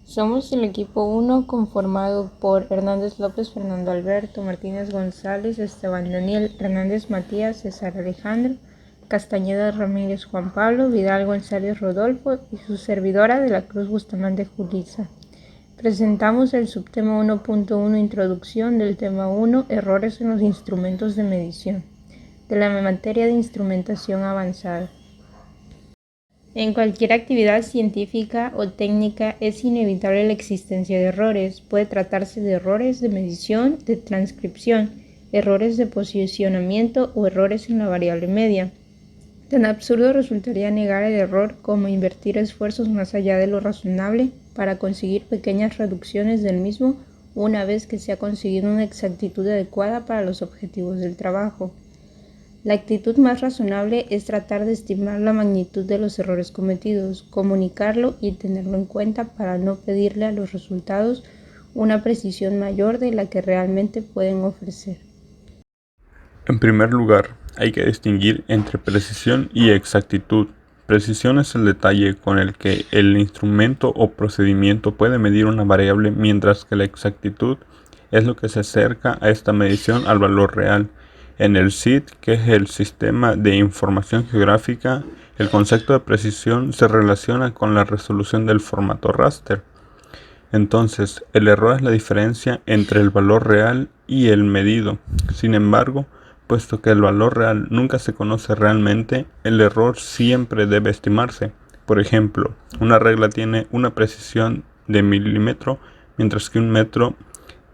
Somos el equipo 1 conformado por Hernández López, Fernando Alberto, Martínez González, Esteban Daniel, Hernández Matías, César Alejandro, Castañeda Ramírez Juan Pablo, Vidal González Rodolfo y su servidora de la Cruz Bustamante Julissa. Presentamos el subtema 1.1 Introducción del tema 1 Errores en los instrumentos de medición de la materia de instrumentación avanzada. En cualquier actividad científica o técnica es inevitable la existencia de errores. Puede tratarse de errores de medición, de transcripción, errores de posicionamiento o errores en la variable media. Tan absurdo resultaría negar el error como invertir esfuerzos más allá de lo razonable para conseguir pequeñas reducciones del mismo una vez que se ha conseguido una exactitud adecuada para los objetivos del trabajo. La actitud más razonable es tratar de estimar la magnitud de los errores cometidos, comunicarlo y tenerlo en cuenta para no pedirle a los resultados una precisión mayor de la que realmente pueden ofrecer. En primer lugar, hay que distinguir entre precisión y exactitud. Precisión es el detalle con el que el instrumento o procedimiento puede medir una variable, mientras que la exactitud es lo que se acerca a esta medición al valor real. En el SID, que es el Sistema de Información Geográfica, el concepto de precisión se relaciona con la resolución del formato raster. Entonces, el error es la diferencia entre el valor real y el medido. Sin embargo, puesto que el valor real nunca se conoce realmente, el error siempre debe estimarse. Por ejemplo, una regla tiene una precisión de milímetro, mientras que un metro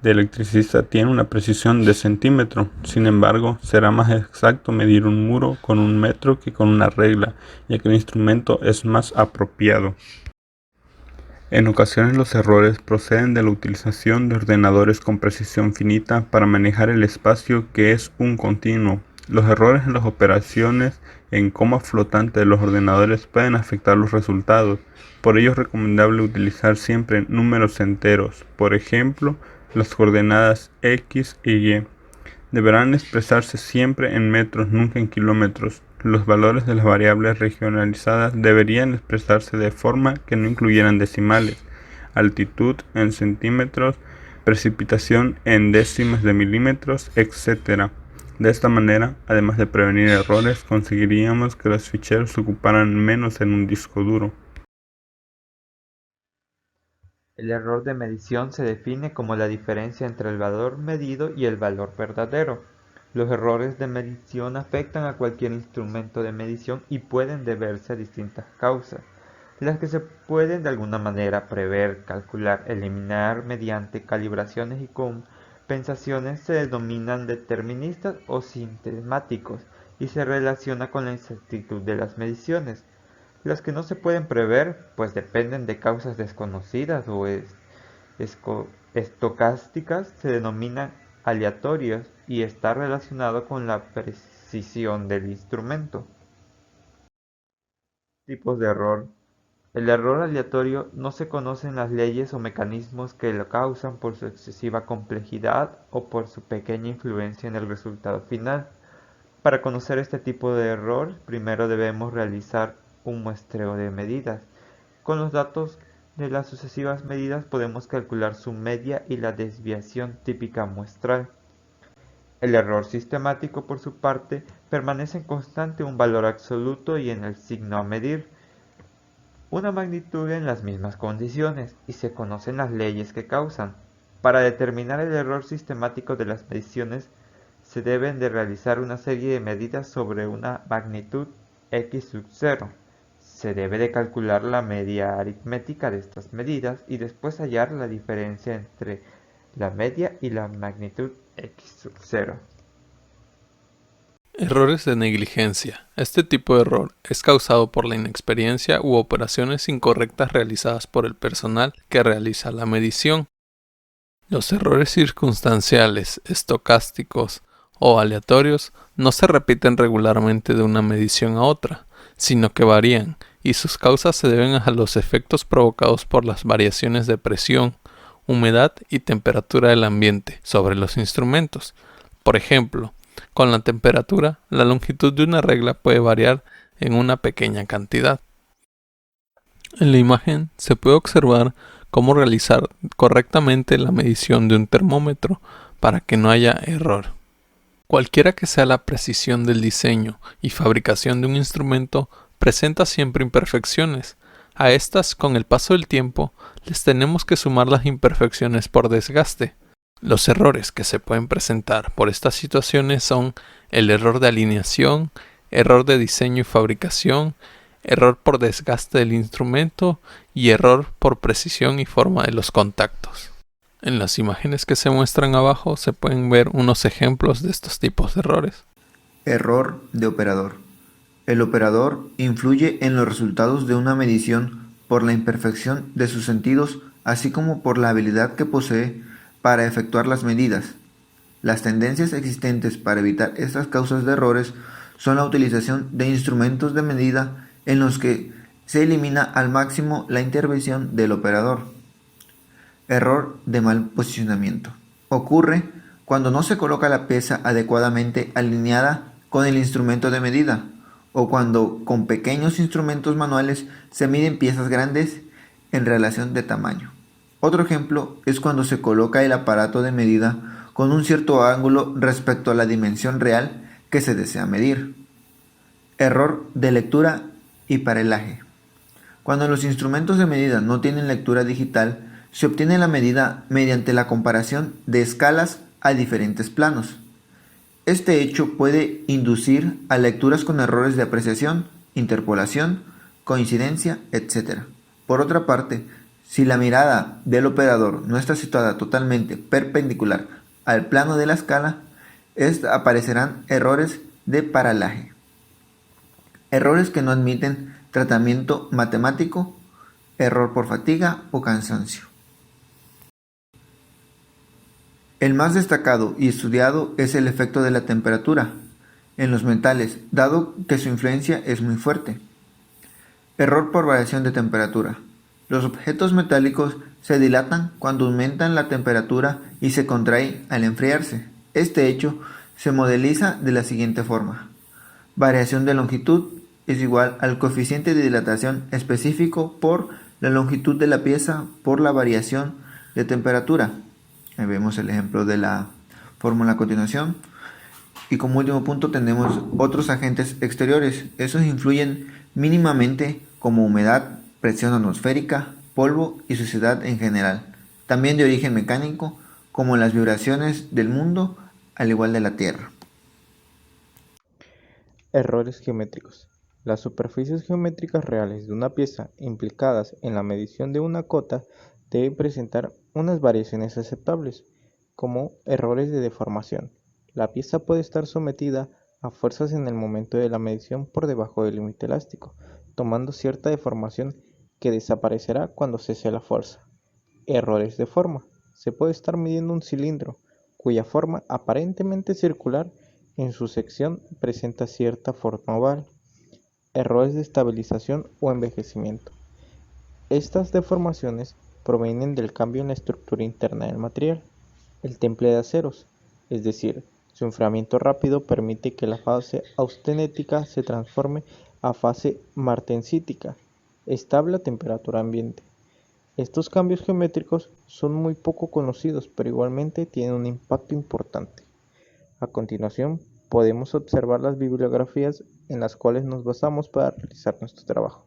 de electricista tiene una precisión de centímetro. Sin embargo, será más exacto medir un muro con un metro que con una regla, ya que el instrumento es más apropiado. En ocasiones los errores proceden de la utilización de ordenadores con precisión finita para manejar el espacio, que es un continuo. Los errores en las operaciones en coma flotante de los ordenadores pueden afectar los resultados. Por ello es recomendable utilizar siempre números enteros, por ejemplo, las coordenadas X y Y. Deberán expresarse siempre en metros, nunca en kilómetros. Los valores de las variables regionalizadas deberían expresarse de forma que no incluyeran decimales, altitud en centímetros, precipitación en décimas de milímetros, etc. De esta manera, además de prevenir errores, conseguiríamos que los ficheros ocuparan menos en un disco duro. El error de medición se define como la diferencia entre el valor medido y el valor verdadero. Los errores de medición afectan a cualquier instrumento de medición y pueden deberse a distintas causas, las que se pueden de alguna manera prever, calcular, eliminar mediante calibraciones y compensaciones se denominan deterministas o sistemáticos y se relaciona con la incertidumbre de las mediciones. Las que no se pueden prever, pues dependen de causas desconocidas o estocásticas, se denominan aleatorias y está relacionado con la precisión del instrumento. Tipos de error. El error aleatorio no se conocen las leyes o mecanismos que lo causan por su excesiva complejidad o por su pequeña influencia en el resultado final. Para conocer este tipo de error, primero debemos realizar un muestreo de medidas. Con los datos de las sucesivas medidas podemos calcular su media y la desviación típica muestral. El error sistemático, por su parte, permanece en constante un valor absoluto y en el signo a medir, una magnitud en las mismas condiciones, y se conocen las leyes que causan. Para determinar el error sistemático de las mediciones, se deben de realizar una serie de medidas sobre una magnitud x sub 0. Se debe de calcular la media aritmética de estas medidas y después hallar la diferencia entre la media y la magnitud x sub 0. Errores de negligencia. Este tipo de error es causado por la inexperiencia u operaciones incorrectas realizadas por el personal que realiza la medición. Los errores circunstanciales, estocásticos o aleatorios no se repiten regularmente de una medición a otra, sino que varían, y sus causas se deben a los efectos provocados por las variaciones de presión, humedad y temperatura del ambiente sobre los instrumentos. Por ejemplo, con la temperatura, la longitud de una regla puede variar en una pequeña cantidad. En la imagen se puede observar cómo realizar correctamente la medición de un termómetro para que no haya error. Cualquiera que sea la precisión del diseño y fabricación de un instrumento, presenta siempre imperfecciones. A estas, con el paso del tiempo, les tenemos que sumar las imperfecciones por desgaste. Los errores que se pueden presentar por estas situaciones son el error de alineación, error de diseño y fabricación, error por desgaste del instrumento y error por precisión y forma de los contactos. En las imágenes que se muestran abajo se pueden ver unos ejemplos de estos tipos de errores. Error de operador. El operador influye en los resultados de una medición por la imperfección de sus sentidos, así como por la habilidad que posee para efectuar las medidas. Las tendencias existentes para evitar estas causas de errores son la utilización de instrumentos de medida en los que se elimina al máximo la intervención del operador. Error de mal posicionamiento. Ocurre cuando no se coloca la pieza adecuadamente alineada con el instrumento de medida, o cuando con pequeños instrumentos manuales se miden piezas grandes en relación de tamaño. Otro ejemplo es cuando se coloca el aparato de medida con un cierto ángulo respecto a la dimensión real que se desea medir. Error de lectura y parelaje. Cuando los instrumentos de medida no tienen lectura digital, se obtiene la medida mediante la comparación de escalas a diferentes planos. Este hecho puede inducir a lecturas con errores de apreciación, interpolación, coincidencia, etc. Por otra parte, si la mirada del operador no está situada totalmente perpendicular al plano de la escala, aparecerán errores de paralaje. Errores que no admiten tratamiento matemático, error por fatiga o cansancio. El más destacado y estudiado es el efecto de la temperatura en los metales, dado que su influencia es muy fuerte. Error por variación de temperatura. Los objetos metálicos se dilatan cuando aumentan la temperatura y se contraen al enfriarse. Este hecho se modeliza de la siguiente forma. Variación de longitud es igual al coeficiente de dilatación específico por la longitud de la pieza por la variación de temperatura. Ahí vemos el ejemplo de la fórmula a continuación. Y como último punto tenemos otros agentes exteriores. Esos influyen mínimamente como humedad, presión atmosférica, polvo y suciedad en general. También de origen mecánico, como las vibraciones del mundo, al igual de la Tierra. Errores geométricos. Las superficies geométricas reales de una pieza implicadas en la medición de una cota deben presentar unas variaciones aceptables, como errores de deformación. La pieza puede estar sometida a fuerzas en el momento de la medición por debajo del límite elástico, tomando cierta deformación que desaparecerá cuando cese la fuerza. Errores de forma. Se puede estar midiendo un cilindro, cuya forma aparentemente circular en su sección presenta cierta forma oval. Errores de estabilización o envejecimiento. Estas deformaciones provienen del cambio en la estructura interna del material, el temple de aceros, es decir, su enfriamiento rápido permite que la fase austenética se transforme a fase martensítica, estable a temperatura ambiente. Estos cambios geométricos son muy poco conocidos, pero igualmente tienen un impacto importante. A continuación, podemos observar las bibliografías en las cuales nos basamos para realizar nuestro trabajo.